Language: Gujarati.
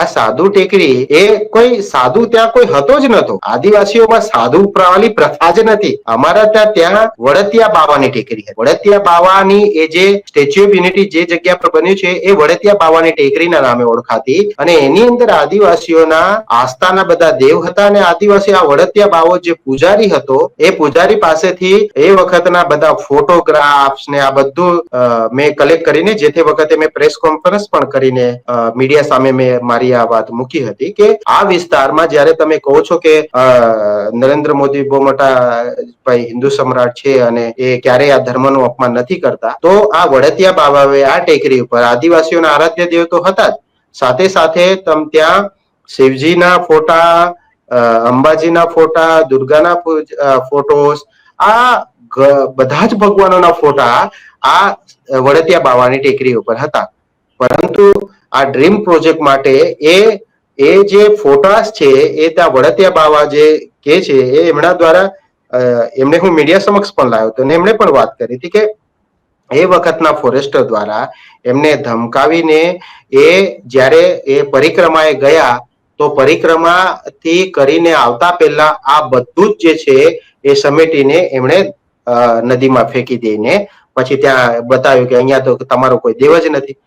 આ સાધુ ટેકરી એ કોઈ સાધુ ત્યાં કોઈ હતો જ નતો. આદિવાસીઓમાં સાધુ વાળી પ્રથા જ નથી. અમારા ત્યાં વડતિયા બાવાની ટેકરી હતી. વડતિયા બાવાની એ જે સ્ટેચ્યુ ઓફ યુનિટી જે જગ્યા પર બન્યું છે એ વડતિયા બાવાની ટેકરીના નામે ઓળખાતી અને એની અંદર આદિવાસીઓના આસ્થાના બધા દેવ હતા અને આદિવાસી આ વડતિયા બાવો જે પૂજારી હતો એ પૂજારી પાસેથી એ વખતના બધા ફોટોગ્રાફ્સ ને આ બધું મેં કલેક્ટ કરીને જે તે વખતે મેં પ્રેસ કોન્ફરન્સ પણ કરીને મીડિયા સામે મેં મારી આ વાત મૂકી હતી કે આ વિસ્તારમાં જ્યારે તમે કહો છો કે નરેન્દ્ર મોદી બહુ મોટા ભાઈ હિન્દુ સમ્રાટ છે અને એ ક્યારેય આ ધર્મનું અપમાન નથી કરતા, તો આ વડતિયા બાવાએ આ ટેકરી ઉપર આદિવાસીઓના આરાધ્ય દેવ તો હતા જ, સાથે સાથે ત્યાં શિવજીના ફોટા, અંબાજીના ફોટા, દુર્ગાના ફોટોસ, આ બધા જ ભગવાનોના ફોટા આ વડતિયા બાવાની ટેકરી ઉપર હતા. પરંતુ આ ડ્રીમ પ્રોજેક્ટ માટે એ જે ફોટાસ છે એ ત્યાં વડતિયા બાવા જે કે છે એ એમના દ્વારા એમને હું મીડિયા સમક્ષ પણ લાવ્યો હતો અને એમણે પણ વાત કરી હતી કે એ વખતના ફોરેસ્ટર દ્વારા એમને ધમકાવીને એ જ્યારે એ પરિક્રમાએ ગયા તો પરિક્રમાથી કરીને આવતા પહેલા આ બધું જ જે છે એ સમેટીને એમણે નદીમાં ફેંકી દઈને પછી ત્યાં બતાવ્યું કે અહીંયા તો તમારો કોઈ દેવ જ નથી.